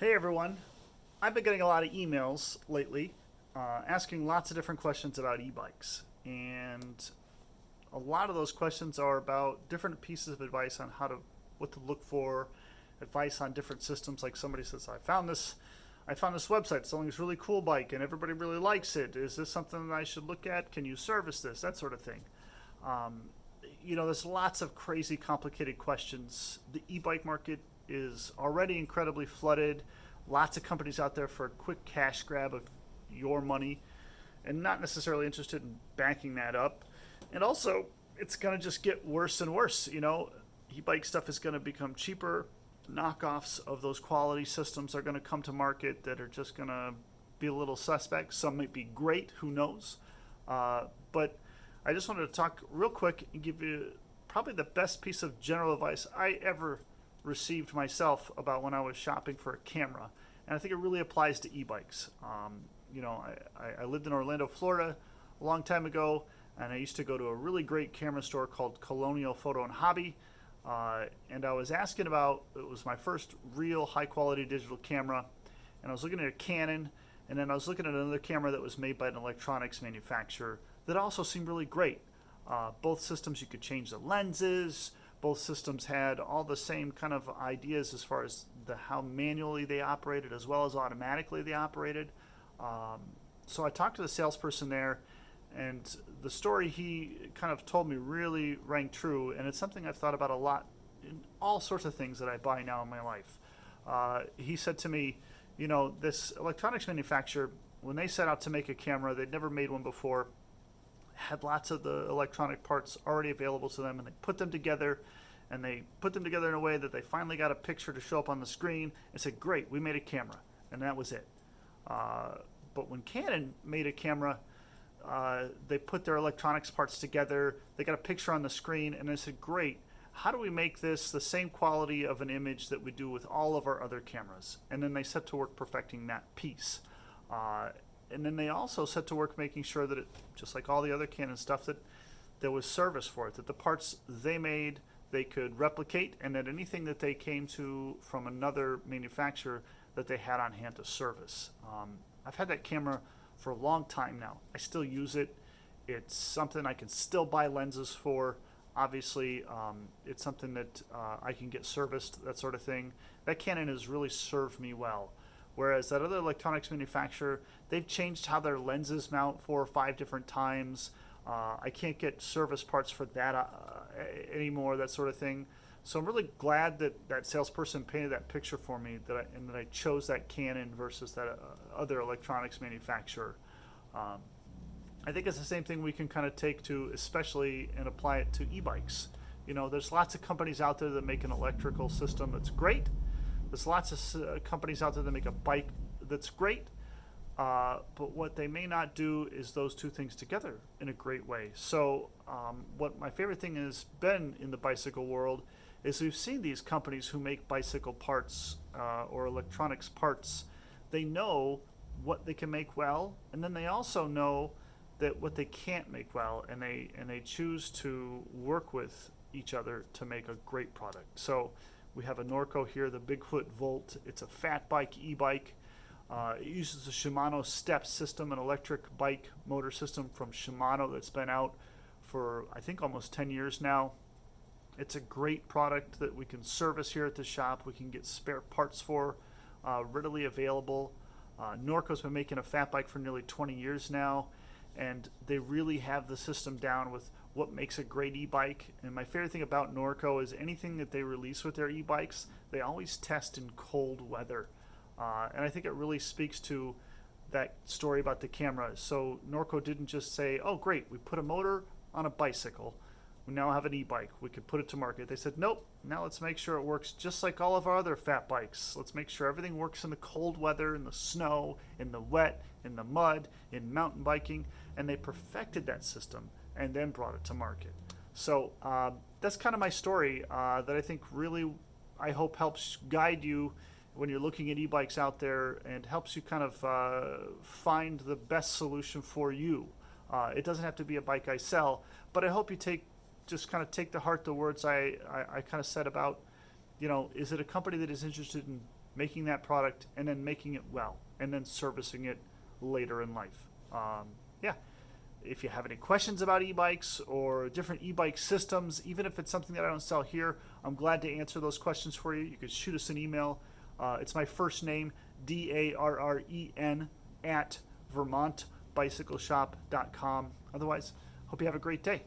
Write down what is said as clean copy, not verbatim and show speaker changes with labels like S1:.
S1: Hey everyone, I've been getting a lot of emails lately asking lots of different questions about e-bikes. And a lot of those questions are about different pieces of advice on what to look for, advice on different systems. Like somebody says, I found this website selling this really cool bike and everybody really likes it. Is this something that I should look at? Can you service this? That sort of thing. Um, there's lots of crazy, complicated questions. The e-bike market is already incredibly flooded. Lots of companies out there for a quick cash grab of your money and not necessarily interested in backing that up. And also, it's going to just get worse and worse. E-bike stuff is going to become cheaper. Knockoffs of those quality systems are going to come to market that are just going to be a little suspect. Some might be great, who knows? But I just wanted to talk real quick and give you probably the best piece of general advice I ever received myself about when I was shopping for a camera. And I think it really applies to e-bikes. I lived in Orlando, Florida a long time ago, and I used to go to a really great camera store called Colonial Photo and Hobby. And I was asking about, it was my first real high quality digital camera, and I was looking at a Canon, and then I was looking at another camera that was made by an electronics manufacturer that also seemed really great. Both systems, you could change the lenses. Both systems had all the same kind of ideas as far as how manually they operated as well as automatically they operated. So I talked to the salesperson there, and the story he kind of told me really rang true, and it's something I've thought about a lot in all sorts of things that I buy now in my life. He said to me, this electronics manufacturer, when they set out to make a camera, they'd never made one before, had lots of the electronic parts already available to them, and they put them together, in a way that they finally got a picture to show up on the screen and said, great, we made a camera, and that was it. But when Canon made a camera, they put their electronics parts together, they got a picture on the screen, and they said, great, how do we make this the same quality of an image that we do with all of our other cameras? And then they set to work perfecting that piece. And then they also set to work making sure that it, just like all the other Canon stuff, that there was service for it, that the parts they made they could replicate, and that anything that they came to from another manufacturer that they had on hand to service. I've had that camera for a long time now. I still use it. It's something I can still buy lenses for. Obviously, it's something that I can get serviced, that sort of thing. That Canon has really served me well. Whereas that other electronics manufacturer, they've changed how their lenses mount 4 or 5 different times. I can't get service parts for that anymore, that sort of thing. So I'm really glad that that salesperson painted that picture for me, and that I chose that Canon versus that other electronics manufacturer. I think it's the same thing we can kind of take to, especially, and apply it to e-bikes. There's lots of companies out there that make an electrical system that's great. There's lots of companies out there that make a bike that's great, but what they may not do is those two things together in a great way. So what my favorite thing has been in the bicycle world is we've seen these companies who make bicycle parts or electronics parts. They know what they can make well, and then they also know that what they can't make well, and they choose to work with each other to make a great product. So we have a Norco here, the Bigfoot Volt. It's a fat bike e-bike. It uses the Shimano step system, an electric bike motor system from Shimano that's been out for, I think, almost 10 years now. It's a great product that we can service here at the shop. We can get spare parts for, readily available. Norco's been making a fat bike for nearly 20 years now, and they really have the system down with what makes a great e-bike. And my favorite thing about Norco is anything that they release with their e-bikes, they always test in cold weather. And I think it really speaks to that story about the camera. So Norco didn't just say, oh great, we put a motor on a bicycle, we now have an e-bike, we could put it to market. They said, nope, now let's make sure it works just like all of our other fat bikes. Let's make sure everything works in the cold weather, in the snow, in the wet, in the mud, in mountain biking. And they perfected that system and then brought it to market. So that's kind of my story that I think really, I hope, helps guide you when you're looking at e-bikes out there, and helps you kind of find the best solution for you. It doesn't have to be a bike I sell, but I hope you just kind of take to heart the words I kind of said about, is it a company that is interested in making that product, and then making it well, and then servicing it later in life. Yeah. If you have any questions about e-bikes or different e-bike systems, even if it's something that I don't sell here, I'm glad to answer those questions for you. You can shoot us an email. It's my first name, Darren, at vermontbicycleshop.com. Otherwise, hope you have a great day.